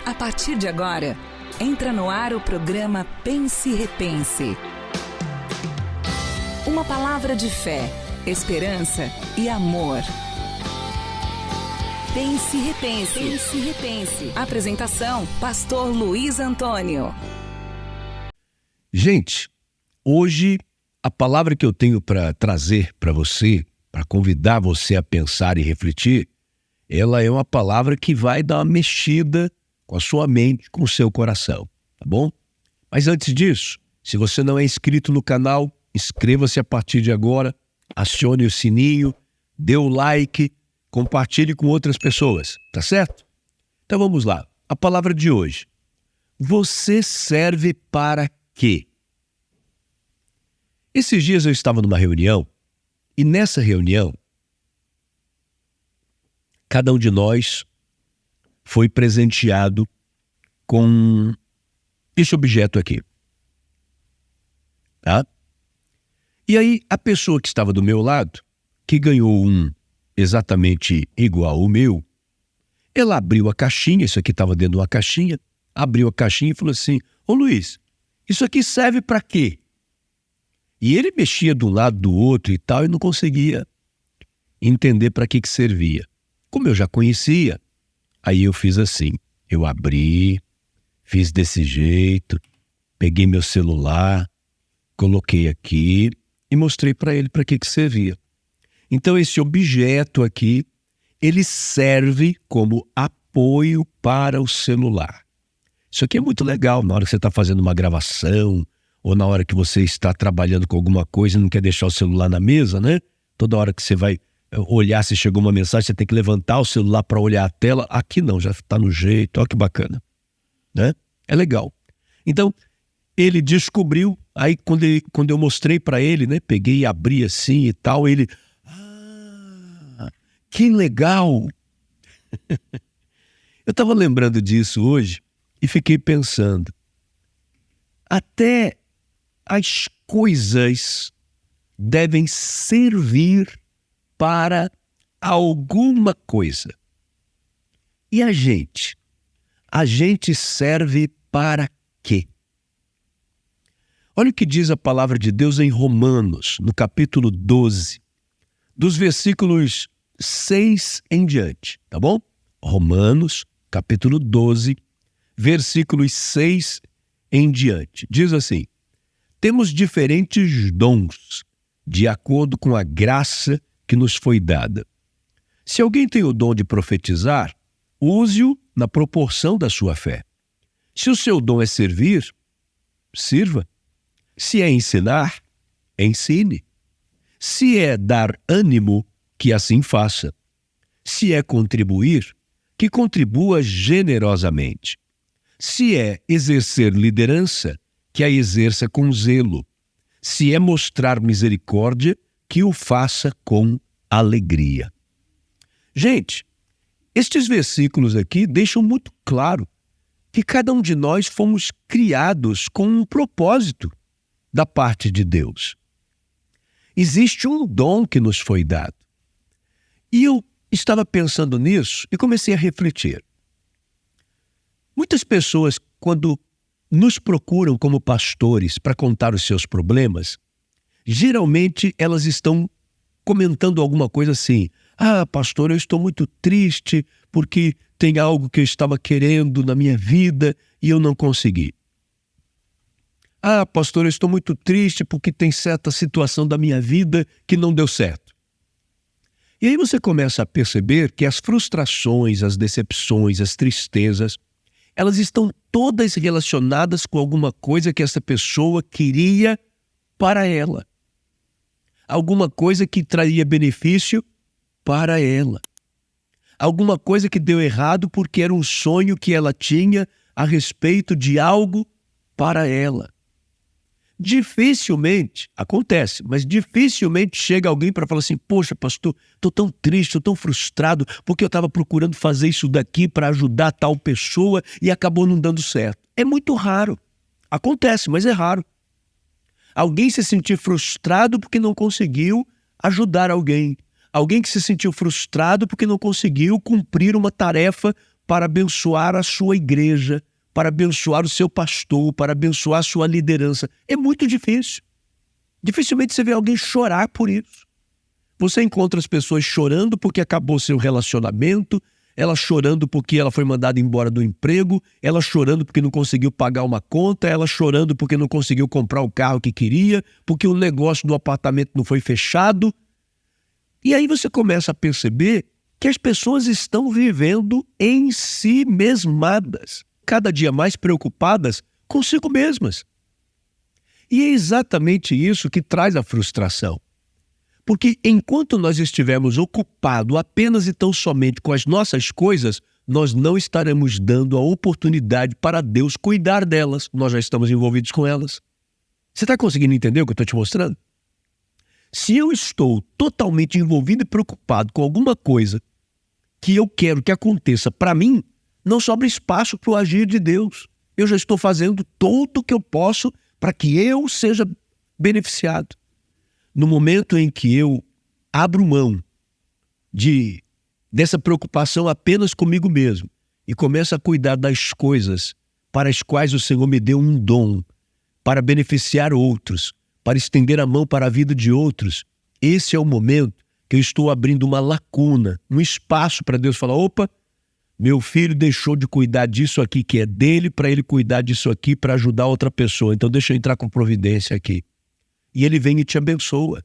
A partir de agora, entra no ar o programa Pense e Repense. Uma palavra de fé, esperança e amor. Pense e Repense. Pense e Repense. Apresentação, Pastor Luiz Antônio. Gente, hoje a palavra que eu tenho para trazer para você, para convidar você a pensar e refletir, ela é uma palavra que vai dar uma mexida com a sua mente, com o seu coração, tá bom? Mas antes disso, se você não é inscrito no canal, inscreva-se a partir de agora, acione o sininho, dê o like, compartilhe com outras pessoas, tá certo? Então vamos lá, a palavra de hoje. Você serve para quê? Esses dias eu estava numa reunião, e nessa reunião, cada um de nós foi presenteado com esse objeto aqui. Tá? E aí, a pessoa que estava do meu lado, que ganhou um exatamente igual ao meu, ela abriu a caixinha, isso aqui estava dentro de uma caixinha, abriu a caixinha e falou assim: ô Luiz, isso aqui serve para quê? E ele mexia de um lado do outro e tal, e não conseguia entender para que servia. Como eu já conhecia, aí eu fiz assim, eu abri, fiz desse jeito, peguei meu celular, coloquei aqui e mostrei para ele para que servia. Então esse objeto aqui, ele serve como apoio para o celular. Isso aqui é muito legal na hora que você está fazendo uma gravação ou na hora que você está trabalhando com alguma coisa e não quer deixar o celular na mesa, né? Toda hora que você vai olhar se chegou uma mensagem, você tem que levantar o celular para olhar a tela. Aqui não, já está no jeito, olha que bacana, né? É legal. Então, ele descobriu, aí quando eu mostrei para ele, né, peguei e abri assim e tal, ele, que legal! Eu estava lembrando disso hoje e fiquei pensando, até as coisas devem servir para alguma coisa. E a gente? A gente serve para quê? Olha o que diz a palavra de Deus em Romanos, no capítulo 12, dos versículos 6 em diante, tá bom? Romanos, capítulo 12, versículos 6 em diante. Diz assim: temos diferentes dons, de acordo com a graça que nos foi dada. Se alguém tem o dom de profetizar, use-o na proporção da sua fé. Se o seu dom é servir, sirva. Se é ensinar, ensine. Se é dar ânimo, que assim faça. Se é contribuir, que contribua generosamente. Se é exercer liderança, que a exerça com zelo. Se é mostrar misericórdia, que o faça com alegria. Gente, estes versículos aqui deixam muito claro que cada um de nós fomos criados com um propósito da parte de Deus. Existe um dom que nos foi dado. E eu estava pensando nisso e comecei a refletir. Muitas pessoas, quando nos procuram como pastores para contar os seus problemas, geralmente elas estão comentando alguma coisa assim: pastor, eu estou muito triste porque tem algo que eu estava querendo na minha vida e eu não consegui. Pastor, eu estou muito triste porque tem certa situação da minha vida que não deu certo. E aí você começa a perceber que as frustrações, as decepções, as tristezas, elas estão todas relacionadas com alguma coisa que essa pessoa queria para ela. Alguma coisa que traria benefício para ela. Alguma coisa que deu errado porque era um sonho que ela tinha a respeito de algo para ela. Dificilmente, acontece, mas dificilmente chega alguém para falar assim: poxa, pastor, estou tão triste, estou tão frustrado porque eu estava procurando fazer isso daqui para ajudar tal pessoa e acabou não dando certo. É muito raro. Acontece, mas é raro. Alguém se sentir frustrado porque não conseguiu ajudar alguém. Alguém que se sentiu frustrado porque não conseguiu cumprir uma tarefa para abençoar a sua igreja, para abençoar o seu pastor, para abençoar a sua liderança. É muito difícil. Dificilmente você vê alguém chorar por isso. Você encontra as pessoas chorando porque acabou seu relacionamento, ela chorando porque ela foi mandada embora do emprego, ela chorando porque não conseguiu pagar uma conta, ela chorando porque não conseguiu comprar o carro que queria, porque o negócio do apartamento não foi fechado. E aí você começa a perceber que as pessoas estão vivendo em si mesmadas, cada dia mais preocupadas consigo mesmas. E é exatamente isso que traz a frustração. Porque enquanto nós estivermos ocupados apenas e tão somente com as nossas coisas, nós não estaremos dando a oportunidade para Deus cuidar delas. Nós já estamos envolvidos com elas. Você está conseguindo entender o que eu estou te mostrando? Se eu estou totalmente envolvido e preocupado com alguma coisa que eu quero que aconteça para mim, não sobra espaço para o agir de Deus. Eu já estou fazendo tudo o que eu posso para que eu seja beneficiado. No momento em que eu abro mão dessa preocupação apenas comigo mesmo e começo a cuidar das coisas para as quais o Senhor me deu um dom, para beneficiar outros, para estender a mão para a vida de outros, esse é o momento que eu estou abrindo uma lacuna, um espaço para Deus falar, opa, meu filho deixou de cuidar disso aqui que é dele para ele cuidar disso aqui para ajudar outra pessoa, então deixa eu entrar com providência aqui. E ele vem e te abençoa.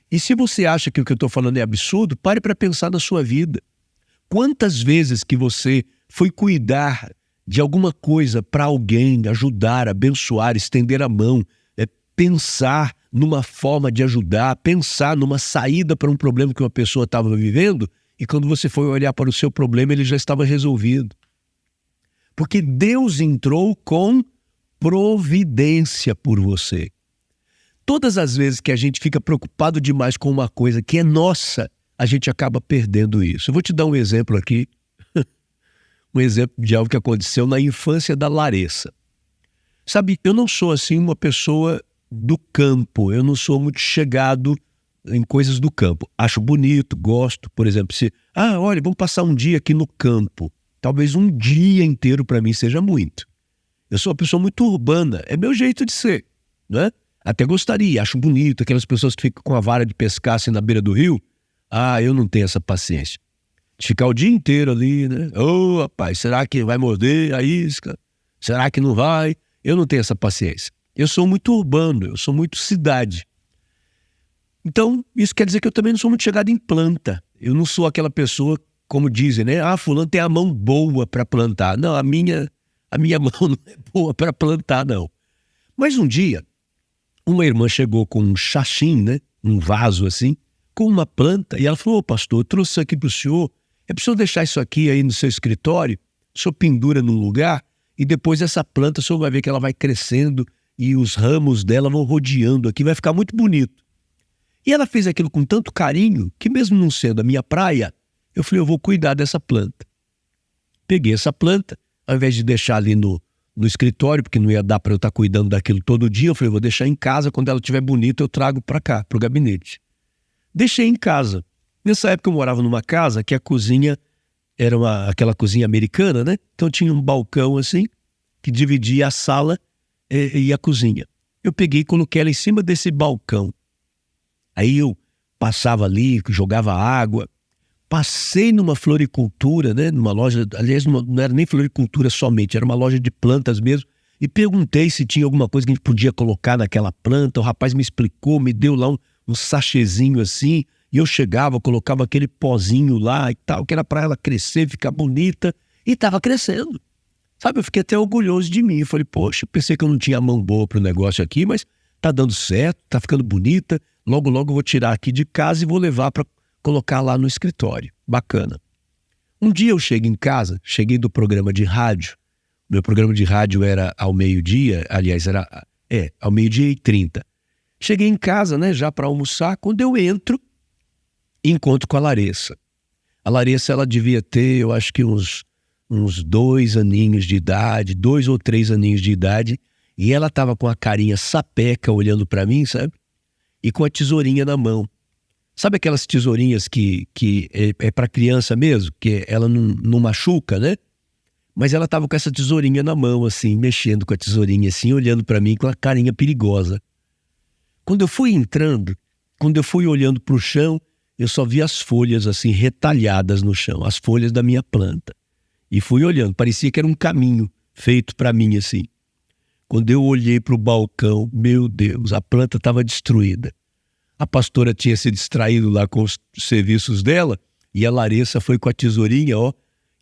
E se você acha que o que eu estou falando é absurdo, pare para pensar na sua vida. Quantas vezes que você foi cuidar de alguma coisa para alguém, ajudar, abençoar, estender a mão, pensar numa forma de ajudar, pensar numa saída para um problema que uma pessoa estava vivendo, e quando você foi olhar para o seu problema, ele já estava resolvido. Porque Deus entrou com providência por você. Todas as vezes que a gente fica preocupado demais com uma coisa que é nossa, a gente acaba perdendo isso. Eu vou te dar um exemplo aqui, um exemplo de algo que aconteceu na infância da Larissa. Sabe, eu não sou assim uma pessoa do campo, eu não sou muito chegado em coisas do campo. Acho bonito, gosto, por exemplo, olha, vamos passar um dia aqui no campo. Talvez um dia inteiro para mim seja muito. Eu sou uma pessoa muito urbana, é meu jeito de ser, não é? Até gostaria, acho bonito, aquelas pessoas que ficam com a vara de pescar assim na beira do rio. Eu não tenho essa paciência. De ficar o dia inteiro ali, né? Rapaz, será que vai morder a isca? Será que não vai? Eu não tenho essa paciência. Eu sou muito urbano, eu sou muito cidade. Então, isso quer dizer que eu também não sou muito chegado em planta. Eu não sou aquela pessoa, como dizem, né? Fulano tem a mão boa para plantar. Não, a minha mão não é boa para plantar, não. Mas um dia, uma irmã chegou com um xaxim, né? Um vaso assim, com uma planta, e ela falou, pastor, eu trouxe isso aqui para o senhor, é para o senhor deixar isso aqui aí no seu escritório, o senhor pendura num lugar, e depois essa planta, o senhor vai ver que ela vai crescendo, e os ramos dela vão rodeando aqui, vai ficar muito bonito. E ela fez aquilo com tanto carinho, que mesmo não sendo a minha praia, eu falei, eu vou cuidar dessa planta. Peguei essa planta, ao invés de deixar ali no escritório, porque não ia dar para eu estar cuidando daquilo todo dia, eu falei, vou deixar em casa, quando ela estiver bonita eu trago para cá, para o gabinete. Deixei em casa. Nessa época eu morava numa casa que a cozinha era aquela cozinha americana, né? Então tinha um balcão assim, que dividia a sala e a cozinha. Eu peguei e coloquei ela em cima desse balcão. Aí eu passava ali, jogava água. Passei numa floricultura, né, numa loja, aliás, não era nem floricultura somente, era uma loja de plantas mesmo, e perguntei se tinha alguma coisa que a gente podia colocar naquela planta. O rapaz me explicou, me deu lá um sachêzinho assim, e eu chegava, colocava aquele pozinho lá e tal, que era para ela crescer, ficar bonita, e estava crescendo. Sabe, eu fiquei até orgulhoso de mim. Eu falei, poxa, eu pensei que eu não tinha a mão boa para o negócio aqui, mas tá dando certo, tá ficando bonita, logo eu vou tirar aqui de casa e vou levar para colocar lá no escritório. Bacana. Um dia eu chego em casa, cheguei do programa de rádio. Meu programa de rádio era ao meio-dia, aliás, ao 12h30. Cheguei em casa, né, já para almoçar. Quando eu entro, encontro com a Larissa. A Larissa, ela devia ter, eu acho que uns 2 aninhos de idade, 2 ou 3 aninhos de idade, e ela estava com a carinha sapeca olhando para mim, sabe? E com a tesourinha na mão. Sabe aquelas tesourinhas que é para criança mesmo, que ela não machuca, né? Mas ela estava com essa tesourinha na mão, assim, mexendo com a tesourinha, assim, olhando para mim com a carinha perigosa. Quando eu fui entrando, quando eu fui olhando para o chão, eu só vi as folhas, assim, retalhadas no chão, as folhas da minha planta. E fui olhando, parecia que era um caminho feito para mim, assim. Quando eu olhei para o balcão, meu Deus, a planta estava destruída. A pastora tinha se distraído lá com os serviços dela e a Larissa foi com a tesourinha,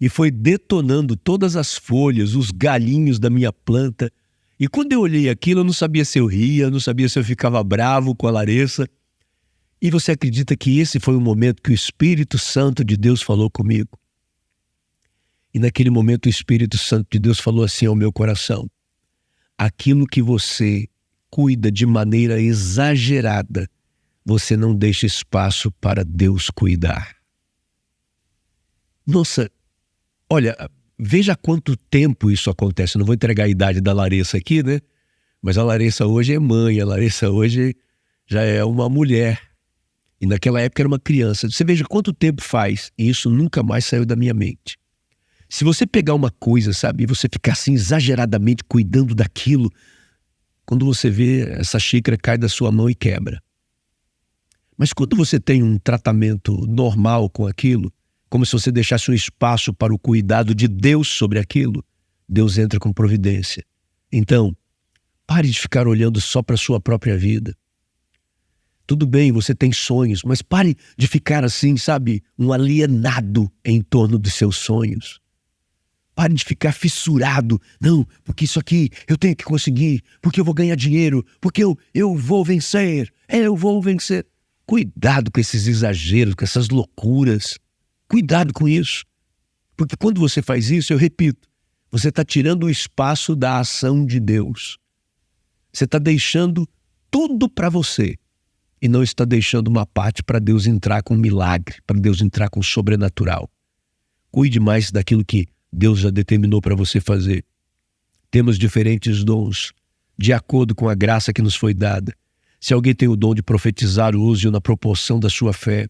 e foi detonando todas as folhas, os galhinhos da minha planta. E quando eu olhei aquilo, eu não sabia se eu ria, não sabia se eu ficava bravo com a Larissa. E você acredita que esse foi o momento que o Espírito Santo de Deus falou comigo? E naquele momento o Espírito Santo de Deus falou assim ao meu coração: aquilo que você cuida de maneira exagerada, você não deixa espaço para Deus cuidar. Nossa, olha, veja há quanto tempo isso acontece. Eu não vou entregar a idade da Larissa aqui, né? Mas a Larissa hoje é mãe, a Larissa hoje já é uma mulher. E naquela época era uma criança. Você veja quanto tempo faz, e isso nunca mais saiu da minha mente. Se você pegar uma coisa, sabe, e você ficar assim exageradamente cuidando daquilo, quando você vê, essa xícara cai da sua mão e quebra. Mas quando você tem um tratamento normal com aquilo, como se você deixasse um espaço para o cuidado de Deus sobre aquilo, Deus entra com providência. Então, pare de ficar olhando só para a sua própria vida. Tudo bem, você tem sonhos, mas pare de ficar assim, sabe, um alienado em torno dos seus sonhos. Pare de ficar fissurado. Não, porque isso aqui eu tenho que conseguir, porque eu vou ganhar dinheiro, porque eu vou vencer, eu vou vencer. Cuidado com esses exageros, com essas loucuras. Cuidado com isso. Porque quando você faz isso, eu repito, você está tirando o espaço da ação de Deus. Você está deixando tudo para você e não está deixando uma parte para Deus entrar com um milagre, para Deus entrar com o sobrenatural. Cuide mais daquilo que Deus já determinou para você fazer. Temos diferentes dons, de acordo com a graça que nos foi dada. Se alguém tem o dom de profetizar, use-o na proporção da sua fé.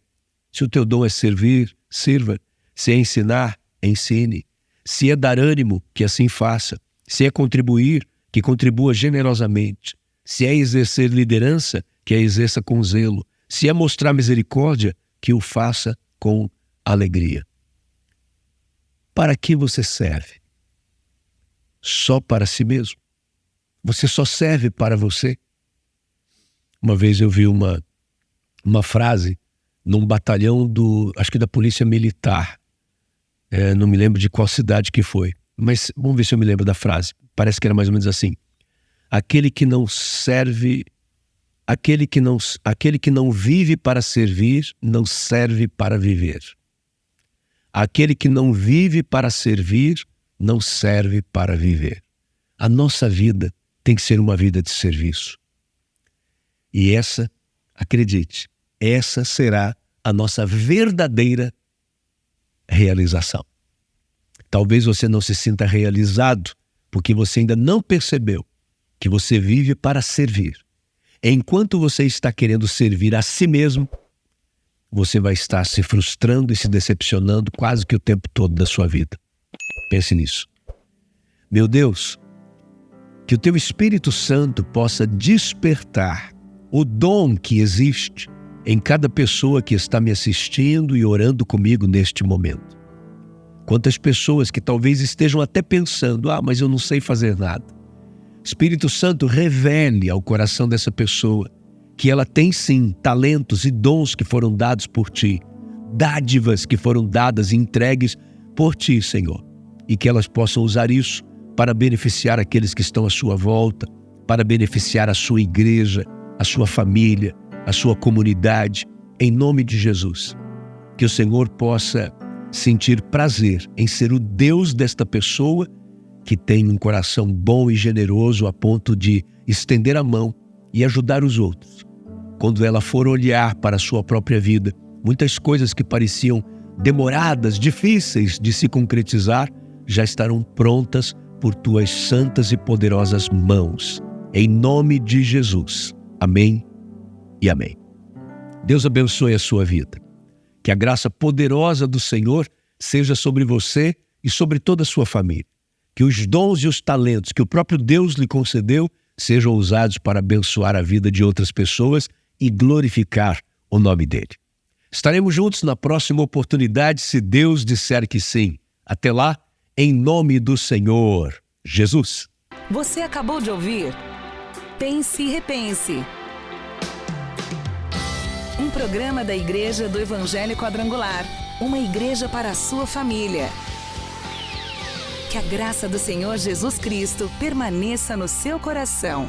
Se o teu dom é servir, sirva. Se é ensinar, ensine. Se é dar ânimo, que assim faça. Se é contribuir, que contribua generosamente. Se é exercer liderança, que a exerça com zelo. Se é mostrar misericórdia, que o faça com alegria. Para que você serve? Só para si mesmo? Você só serve para você? Uma vez eu vi uma frase num batalhão acho que da Polícia Militar. Não me lembro de qual cidade que foi. Mas vamos ver se eu me lembro da frase. Parece que era mais ou menos assim. Aquele que não vive para servir, não serve para viver. Aquele que não vive para servir, não serve para viver. A nossa vida tem que ser uma vida de serviço. E essa, acredite, essa será a nossa verdadeira realização. Talvez você não se sinta realizado porque você ainda não percebeu que você vive para servir. Enquanto você está querendo servir a si mesmo, você vai estar se frustrando e se decepcionando quase que o tempo todo da sua vida. Pense nisso. Meu Deus, que o teu Espírito Santo possa despertar o dom que existe em cada pessoa que está me assistindo e orando comigo neste momento. Quantas pessoas que talvez estejam até pensando, mas eu não sei fazer nada. Espírito Santo, revele ao coração dessa pessoa que ela tem sim talentos e dons que foram dados por ti, dádivas que foram dadas e entregues por ti, Senhor, e que elas possam usar isso para beneficiar aqueles que estão à sua volta, para beneficiar a sua igreja, a sua família, a sua comunidade, em nome de Jesus. Que o Senhor possa sentir prazer em ser o Deus desta pessoa que tem um coração bom e generoso a ponto de estender a mão e ajudar os outros. Quando ela for olhar para a sua própria vida, muitas coisas que pareciam demoradas, difíceis de se concretizar, já estarão prontas por tuas santas e poderosas mãos. Em nome de Jesus. Amém e amém. Deus abençoe a sua vida. Que a graça poderosa do Senhor seja sobre você e sobre toda a sua família. Que os dons e os talentos que o próprio Deus lhe concedeu sejam usados para abençoar a vida de outras pessoas e glorificar o nome dele. Estaremos juntos na próxima oportunidade, se Deus disser que sim. Até lá, em nome do Senhor Jesus. Você acabou de ouvir Pense e Repense. Um programa da Igreja do Evangelho Quadrangular. Uma igreja para a sua família. Que a graça do Senhor Jesus Cristo permaneça no seu coração.